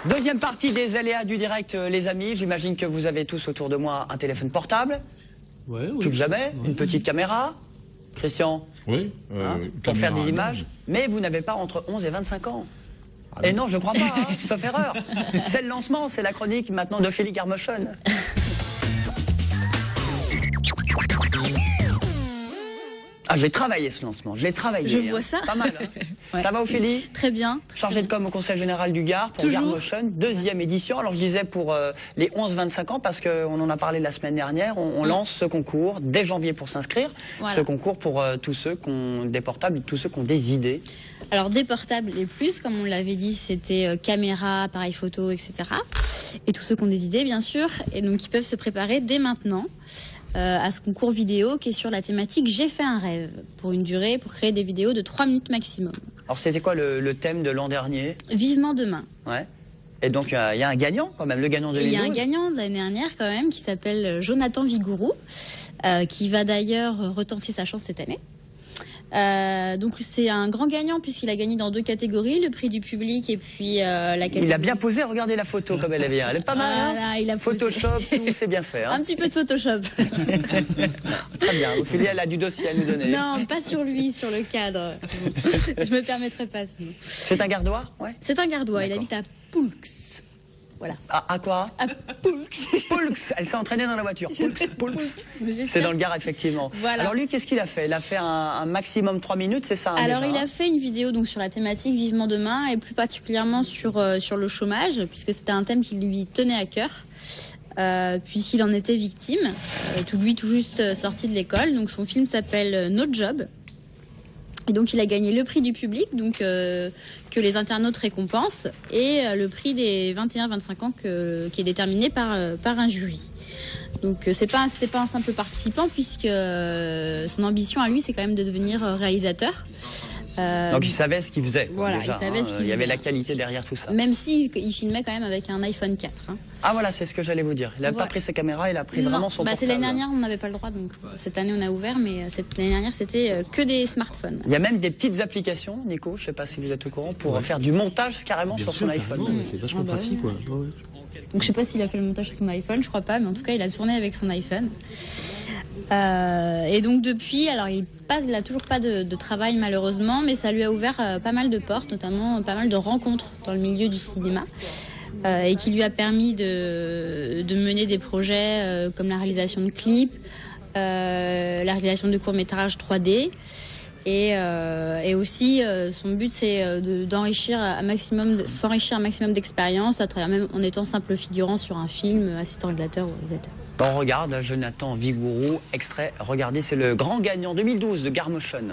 Deuxième partie des aléas du direct, les amis. J'imagine que vous avez tous autour de moi un téléphone portable. Ouais, oui. Plus que jamais. Ouais. Une petite caméra. Christian, Oui, pour faire des images. Mais vous n'avez pas entre 11 et 25 ans. Et non, je ne crois pas, hein, sauf erreur. C'est le lancement, c'est la chronique maintenant d'Ophélie Garmochon. Ah, j'ai travaillé ce lancement, je l'ai travaillé. Je vois ça. Pas mal, hein. Ouais. Ça va Ophélie? Très bien. Chargée de com au Conseil Général du Gard pour Toujours. Garmochon, deuxième édition. Alors je disais pour les 11-25 ans, parce qu'on en a parlé la semaine dernière, on lance ce concours dès janvier pour s'inscrire. Voilà. Ce concours pour tous ceux qui ont des portables et tous ceux qui ont des idées. Alors des portables et plus, comme on l'avait dit, c'était caméra, appareil photo, etc. Et tous ceux qui ont des idées, bien sûr. Et donc ils peuvent se préparer dès maintenant à ce concours vidéo qui est sur la thématique J'ai fait un rêve, pour une durée, pour créer des vidéos de 3 minutes maximum. Alors c'était quoi le thème de l'an dernier? Vivement demain. Ouais. Et donc il y a un gagnant quand même, le gagnant de Et il y a un 2012. gagnant de l'année dernière quand même qui s'appelle Jonathan Vigourou, qui va d'ailleurs retenter sa chance cette année. Donc c'est un grand gagnant puisqu'il a gagné dans 2 catégories, le prix du public et puis la catégorie... Il a bien posé, regardez la photo comme elle est bien. Elle est pas mal, hein. Voilà, il a posé. Photoshop, tout, c'est bien fait. Hein. Un petit peu de Photoshop. Très bien, Ophélie, elle a du dossier à nous donner. Non, pas sur lui, sur le cadre. Je me permettrai pas sinon. C'est un gardois? Ouais. C'est un Gardois, il D'accord. habite à Poulx. Voilà. À quoi? À Poulx. Poulx. Elle s'est entraînée dans la voiture. Poulx. J'espère. C'est dans le Gard, effectivement. Voilà. Alors lui, qu'est-ce qu'il a fait? Il a fait un maximum 3 minutes, c'est ça? Hein, Alors déjà, il hein a fait une vidéo donc sur la thématique Vivement demain et plus particulièrement sur le chômage puisque c'était un thème qui lui tenait à cœur. Puisqu'il en était victime, tout juste sorti de l'école. Donc son film s'appelle No Job. Et donc il a gagné le prix du public, donc que les internautes récompensent, et le prix des 21-25 ans qui est déterminé par un jury. Donc c'était pas un simple participant puisque son ambition à lui c'est quand même de devenir réalisateur. Donc il savait ce qu'il faisait. Voilà, déjà, il savait ce qu'il Il y avait faisait. la qualité derrière tout ça. Même s'il filmait quand même avec un iPhone 4. Hein. Ah voilà, c'est ce que j'allais vous dire. Il n'a Voilà. pas pris sa caméra, il a pris Non, vraiment son c'est portable. l'année dernière on n'avait pas le droit, donc cette année on a ouvert, mais l'année dernière c'était que des smartphones. Il y a même des petites applications, Nico, je ne sais pas si vous êtes au courant, pour faire du montage carrément Bien sur sûr, son iPhone. carrément, mais c'est vachement pratique, ouais. Ouais, ouais. Donc je sais pas s'il a fait le montage sur son iPhone, je crois pas, mais en tout cas il a tourné avec son iPhone. Et donc depuis, alors il a toujours pas de travail malheureusement, mais ça lui a ouvert pas mal de portes, notamment pas mal de rencontres dans le milieu du cinéma, et qui lui a permis de mener des projets comme la réalisation de clips, la réalisation de courts-métrages 3D. Et aussi, son but, c'est s'enrichir un maximum d'expérience, à travers même en étant simple figurant sur un film, assistant réalisateur ou réalisateur. On regarde Jonathan Vigourou, extrait, regardez, c'est le grand gagnant 2012 de Garmochon.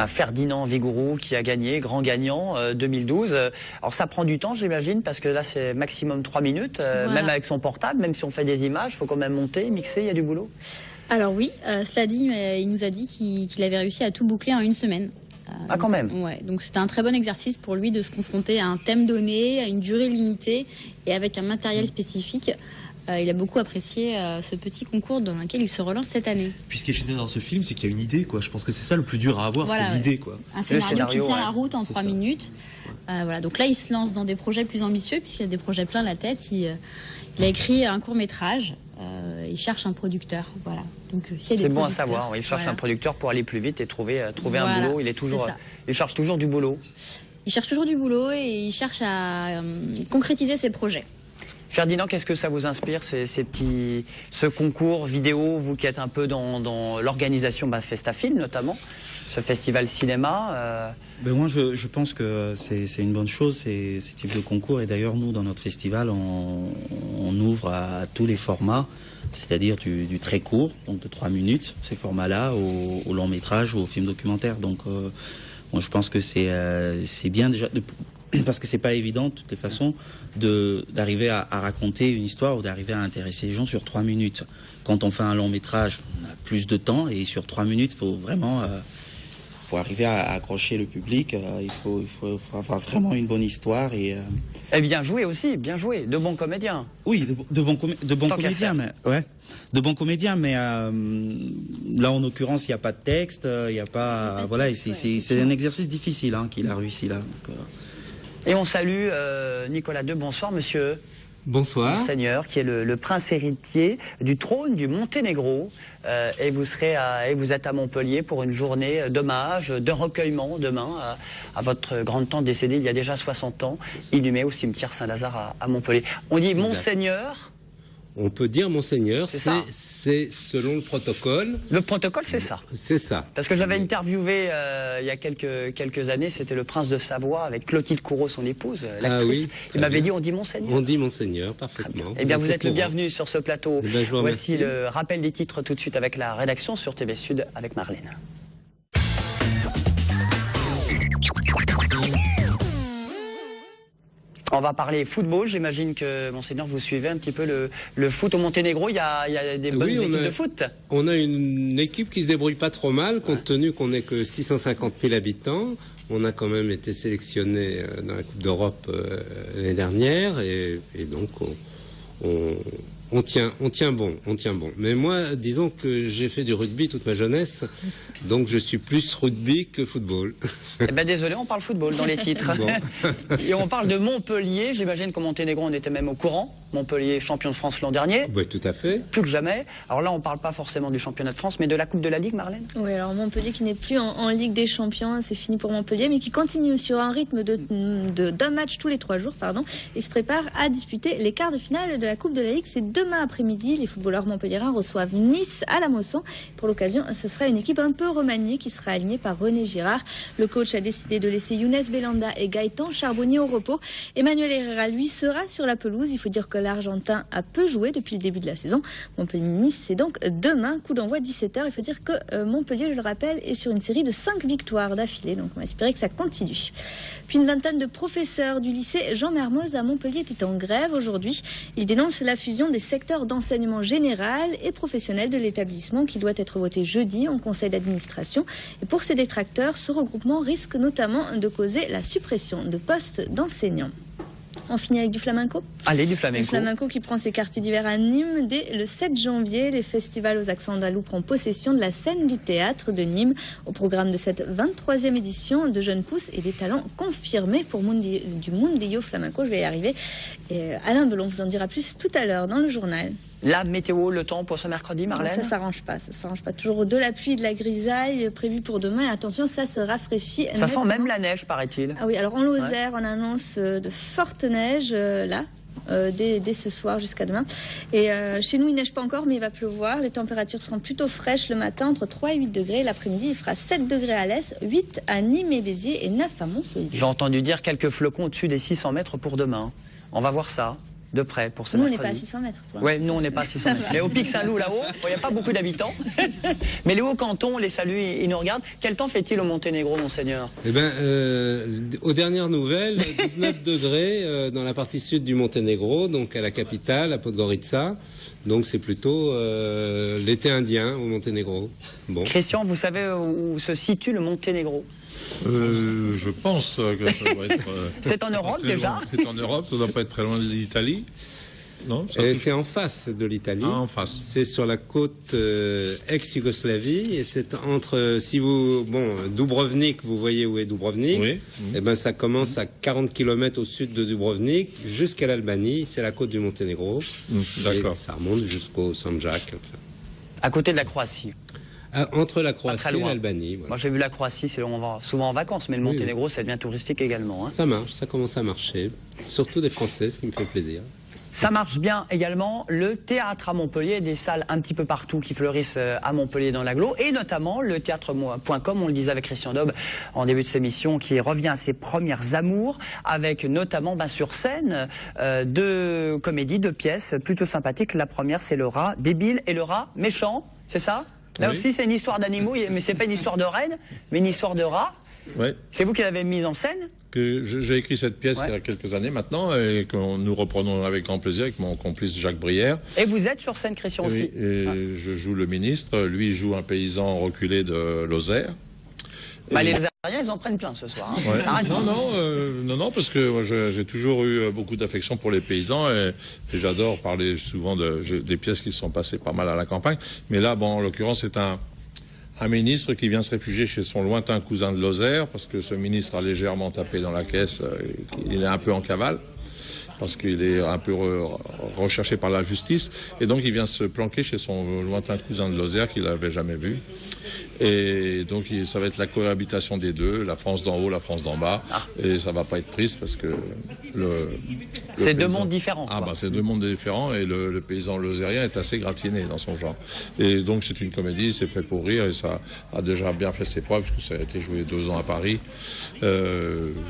Ferdinand Vigourou qui a gagné, grand gagnant 2012. Alors ça prend du temps j'imagine parce que là c'est maximum 3 minutes, Voilà. même avec son portable, même si on fait des images, il faut quand même monter, mixer, il y a du boulot. Alors oui, cela dit, mais il nous a dit qu'il avait réussi à tout boucler en 1 semaine. Ah quand même. Ouais, donc c'était un très bon exercice pour lui de se confronter à un thème donné, à une durée limitée et avec un matériel spécifique. il a beaucoup apprécié ce petit concours dans lequel il se relance cette année. Puis ce qui est génial dans ce film, c'est qu'il y a une idée, quoi. Je pense que c'est ça le plus dur à avoir, Voilà, c'est l'idée, quoi. Un scénario qui tient la route en C'est 3 ça. minutes. Voilà. Donc là, il se lance dans des projets plus ambitieux, puisqu'il y a des projets plein la tête. Il a écrit un court-métrage. Il cherche un producteur. Voilà. Donc, s'il y a C'est des bon à producteurs, savoir. Il cherche voilà. un producteur pour aller plus vite et trouver un Voilà, boulot. c'est ça. Il cherche toujours du boulot. Il cherche toujours du boulot et il cherche à concrétiser ses projets. Ferdinand, qu'est-ce que ça vous inspire, ce concours vidéo, vous qui êtes un peu dans l'organisation Festafilm notamment, ce festival cinéma Ben moi, je pense que c'est une bonne chose, ces types de concours. Et d'ailleurs, nous, dans notre festival, on ouvre à tous les formats, c'est-à-dire du très court, donc de 3 minutes, ces formats-là, au long métrage ou au film documentaire. Donc, moi, je pense que c'est bien déjà, parce que c'est pas évident, de toutes les façons, d'arriver à raconter une histoire ou d'arriver à intéresser les gens sur 3 minutes. Quand on fait un long métrage, on a plus de temps, et sur 3 minutes, il faut vraiment... pour arriver à accrocher le public, il faut avoir vraiment une bonne histoire et bien joué aussi, bien joué, de bons comédiens. oui, de bons comédiens, mais ouais, de bons comédiens, mais là en l'occurrence il n'y a pas de texte, il n'y a pas, voilà, et c'est un exercice difficile qu'il a réussi là. Donc, Et on salue Nicolas II. Bonsoir, monsieur. Bonsoir. Monseigneur, qui est le prince héritier du trône du Monténégro. Et vous êtes à Montpellier pour une journée d'hommage, de recueillement demain à votre grande tante décédée il y a déjà 60 ans, inhumée au cimetière Saint-Lazare à Montpellier. On dit Monseigneur. On peut dire Monseigneur, C'est c'est selon le protocole. Le protocole, c'est ça. C'est ça. Parce que j'avais interviewé il y a quelques années, c'était le prince de Savoie avec Clotilde Courreau, son épouse, l'actrice. oui, Il m'avait dit on dit Monseigneur. On dit Monseigneur, parfaitement. Eh bien, vous êtes êtes le au courant. bienvenu sur ce plateau. Eh bien, je vous Voici remercie. le rappel des titres tout de suite avec la rédaction sur TV Sud avec Marlène. On va parler football. J'imagine que, Monseigneur, vous suivez un petit peu le foot au Monténégro. Il y a des bonnes équipes de foot. On a une équipe qui se débrouille pas trop mal, compte tenu qu'on n'est que 650 000 habitants. On a quand même été sélectionné dans la Coupe d'Europe l'année dernière, et donc on tient bon. Mais moi, disons que j'ai fait du rugby toute ma jeunesse, donc je suis plus rugby que football. Eh ben désolé, on parle football dans les titres. Bon. Et on parle de Montpellier. J'imagine qu'au Monténégro, on était même au courant. Montpellier, champion de France l'an dernier. Oui, tout à fait. Plus que jamais. Alors là, on ne parle pas forcément du championnat de France, mais de la Coupe de la Ligue, Marlène. Oui, alors Montpellier qui n'est plus en Ligue des Champions, c'est fini pour Montpellier, mais qui continue sur un rythme d'un match tous les 3 jours, et se prépare à disputer les quarts de finale de la Coupe de la Ligue. C'est demain après-midi. Les footballeurs montpelliérains reçoivent Nice à la Mosson. Pour l'occasion, ce sera une équipe un peu remaniée qui sera alignée par René Girard. Le coach a décidé de laisser Younes Belanda et Gaëtan Charbonnier au repos. Emmanuel Herrera, lui, sera sur la pelouse. Il faut dire que l'Argentin a peu joué depuis le début de la saison. Montpellier-Nice, c'est donc demain, coup d'envoi 17h. Il faut dire que Montpellier, je le rappelle, est sur une série de 5 victoires d'affilée. Donc on va espérer que ça continue. Puis une vingtaine de professeurs du lycée Jean Mermoz à Montpellier étaient en grève aujourd'hui. Ils dénoncent la fusion des secteurs d'enseignement général et professionnel de l'établissement qui doit être voté jeudi en conseil d'administration. Et pour ces détracteurs, ce regroupement risque notamment de causer la suppression de postes d'enseignants. On finit avec du flamenco. Allez, du Le flamenco. flamenco qui prend ses quartiers d'hiver à Nîmes. Dès le 7 janvier, les festivals aux accents andalous prend possession de la scène du théâtre de Nîmes. Au programme de cette 23e édition, de jeunes pousses et des talents confirmés pour du Mundillo Flamenco. Je vais y arriver. Et Alain Belon vous en dira plus tout à l'heure dans le journal. La météo, le temps pour ce mercredi, Marlène. Ça s'arrange pas. Toujours de la pluie et de la grisaille prévue pour demain. Et attention, ça se rafraîchit. Ça sent nettement. même la neige, paraît-il. Ah oui, alors en Lozère, on annonce de fortes neiges là. Dès ce soir jusqu'à demain. Et chez nous, il neige pas encore, mais il va pleuvoir. Les températures seront plutôt fraîches le matin, entre 3 et 8 degrés. L'après-midi, il fera 7 degrés à l'est, 8 à Nîmes et Béziers et 9 à Montpellier. J'ai entendu dire quelques flocons au-dessus des 600 mètres pour demain. On va voir ça de près pour ce Nous, on mercredi. n'est pas à 600 mètres. pour Oui, l'instant. nous, on n'est pas à 600 mètres. Mais au Pic Saint-Loup, là-haut, il n'y a pas beaucoup d'habitants. Mais les Hauts-Cantons, on les salue, ils nous regardent. Quel temps fait-il au Monténégro, Monseigneur? Eh bien, aux dernières nouvelles, 19 degrés dans la partie sud du Monténégro, donc à la capitale, à Podgorica. Donc c'est plutôt l'été indien au Monténégro. Bon. Christian, vous savez où se situe le Monténégro? Je pense que ça doit être... C'est en Europe, très déjà loin. C'est en Europe, ça doit pas être très loin de l'Italie. Non, ça Et touche- c'est en face de l'Italie. Ah, en face. C'est sur la côte ex-Yougoslavie et c'est entre, si vous, Dubrovnik, vous voyez où est Dubrovnik. Oui. Eh ben, ça commence à 40 km au sud de Dubrovnik jusqu'à l'Albanie. C'est la côte du Monténégro. D'accord. Et ça remonte jusqu'au Sandjak. Enfin. À côté de la Croatie. Entre la Pas Croatie très et loin. l'Albanie. Voilà. Moi, j'ai vu la Croatie, c'est là où on va souvent en vacances, mais le Oui, Monténégro, c'est bien touristique également. Hein. Ça marche, ça commence à marcher. Surtout des Français, ce qui me fait plaisir. Ça marche bien également le théâtre à Montpellier, des salles un petit peu partout qui fleurissent à Montpellier dans l'agglo, et notamment le théâtre.com, on le disait avec Christian Daube en début de cette émission, qui revient à ses premières amours, avec notamment sur scène deux comédies, deux pièces plutôt sympathiques. La première, c'est Le rat débile et Le rat méchant, c'est ça? Là Oui. aussi, c'est une histoire d'animaux, mais c'est pas une histoire de reine, mais une histoire de rat. Ouais. C'est vous qui l'avez mise en scène? J'ai écrit cette pièce Ouais. il y a quelques années maintenant et que nous reprenons avec grand plaisir avec mon complice Jacques Brière. Et vous êtes sur scène, Christian, aussi? Oui, et je joue le ministre, lui joue un paysan reculé de Lozère. Bah, Et- les Ariens, ils en prennent plein ce soir. Hein. Ouais. Arrête. Non, parce que moi, j'ai toujours eu beaucoup d'affection pour les paysans et j'adore parler souvent des pièces qui sont passées pas mal à la campagne. Mais là, en l'occurrence, c'est un ministre qui vient se réfugier chez son lointain cousin de Lozère, parce que ce ministre a légèrement tapé dans la caisse, il est un peu en cavale, parce qu'il est un peu recherché par la justice, et donc il vient se planquer chez son lointain cousin de Lozère qu'il n'avait jamais vu. Et donc ça va être la cohabitation des deux, la France d'en haut, la France d'en bas, et ça va pas être triste parce que C'est deux paysan- mondes différents. Ah quoi. bah c'est deux mondes différents et le paysan lozérien est assez gratiné dans son genre. Et donc c'est une comédie, c'est fait pour rire et ça a déjà bien fait ses preuves parce que ça a été joué 2 ans à Paris,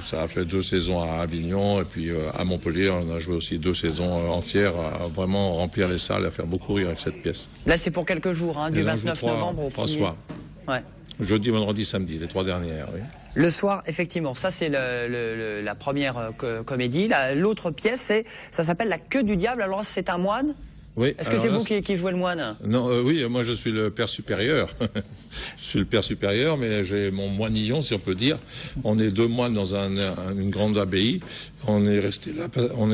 ça a fait 2 saisons à Avignon et puis à Montpellier on a joué aussi 2 saisons entières à vraiment remplir les salles et à faire beaucoup rire avec cette pièce. Là, c'est pour quelques jours, hein, du Et là, on joue 29 novembre au 3 1er. soirs. Ouais. Jeudi, vendredi, samedi, les 3 dernières. Oui. Le soir, effectivement, ça c'est la première comédie. L'autre pièce, ça s'appelle La queue du diable. Alors c'est un moine. Oui, Est-ce que alors c'est là, vous qui jouez le moine? Non, oui, moi je suis le père supérieur. Je suis le père supérieur, mais j'ai mon moinillon, si on peut dire. On est 2 moines dans une grande abbaye. On est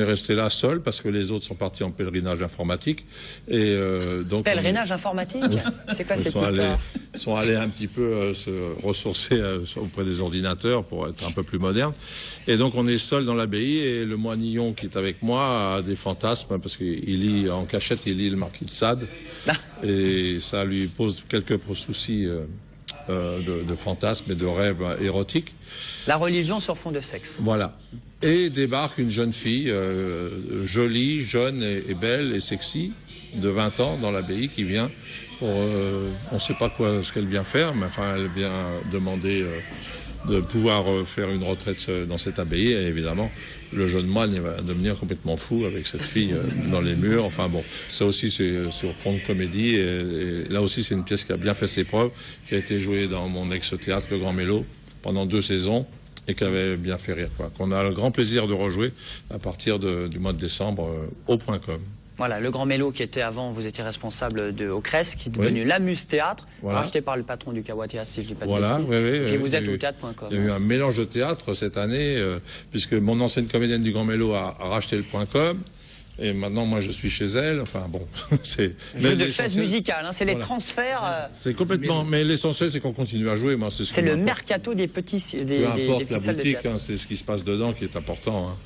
resté là seul parce que les autres sont partis en pèlerinage informatique. Et donc Pèlerinage informatique. C'est quoi cette histoire? Ils sont allés un petit peu se ressourcer auprès des ordinateurs pour être un peu plus moderne. Et donc on est seul dans l'abbaye et le moinillon qui est avec moi a des fantasmes parce qu'il lit en cachette, il lit le Marquis de Sade. Et ça lui pose quelques soucis de fantasmes et de rêves érotiques. La religion sur fond de sexe. Voilà. Et débarque une jeune fille, jolie, jeune et belle et sexy, de 20 ans dans l'abbaye qui vient pour... on ne sait pas ce qu'elle vient faire, mais enfin elle vient demander de pouvoir faire une retraite dans cette abbaye. Et évidemment, le jeune moine va devenir complètement fou avec cette fille dans les murs. Enfin bon, ça aussi c'est sur fond de comédie. Et là aussi c'est une pièce qui a bien fait ses preuves, qui a été jouée dans mon ex-théâtre, le Grand Mélo, pendant 2 saisons. Et qui avait bien fait rire, quoi. Qu'on a le grand plaisir de rejouer à partir du mois de décembre au .com. Voilà, le Grand Mélo qui était avant, vous étiez responsable de Ocres, qui est devenu l'Amuse Théâtre, Voilà. racheté par le patron du Kawa Théâtre, si je dis pas de Voilà, bêtises. oui, Et vous il y a êtes au eu- théâtre.com. Il y a eu un mélange de théâtre cette année, puisque mon ancienne comédienne du Grand Mélo a racheté le .com. Et maintenant, moi, je suis chez elle. Enfin, bon, c'est... Jeu de l'essentiel- chaise musicale, hein, c'est les Voilà. transferts. C'est complètement... Mais l'essentiel, c'est qu'on continue à jouer. Moi, c'est ce C'est qui le m'importe. mercato des petits des Peu importe petites la salles de boutique, théâtre. c'est ce qui se passe dedans qui est important. Hein.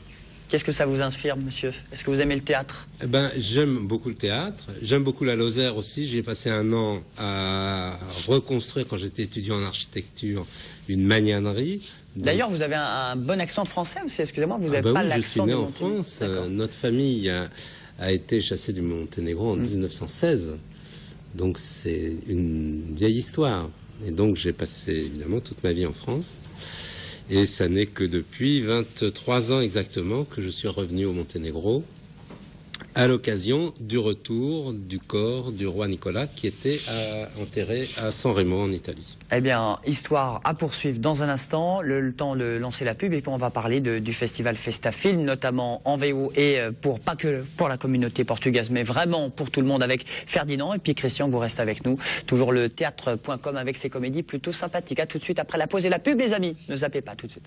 Qu'est-ce que ça vous inspire, monsieur? Est-ce que vous aimez le théâtre? Eh ben, j'aime beaucoup le théâtre. J'aime beaucoup la Lozère aussi. J'ai passé 1 an à reconstruire, quand j'étais étudiant en architecture, une magnanerie. Donc, D'ailleurs, vous avez un bon accent français aussi, excusez-moi, vous ah n'avez bah pas oui, je suis l'accent né du en Monténégro. France. D'accord. Notre famille a été chassée du Monténégro en 1916. Donc c'est une vieille histoire. Et donc j'ai passé évidemment toute ma vie en France. Et ça n'est que depuis 23 ans exactement que je suis revenu au Monténégro à l'occasion du retour du corps du roi Nicolas qui était enterré à San Remo en Italie. Eh bien, histoire à poursuivre dans un instant, le temps de lancer la pub et puis on va parler du festival Festafilm, notamment en VO et pas que pour la communauté portugaise, mais vraiment pour tout le monde avec Ferdinand. Et puis Christian, vous restez avec nous, toujours le théâtre.com avec ses comédies plutôt sympathiques. À tout de suite après la pause et la pub, les amis. Ne zappez pas, tout de suite.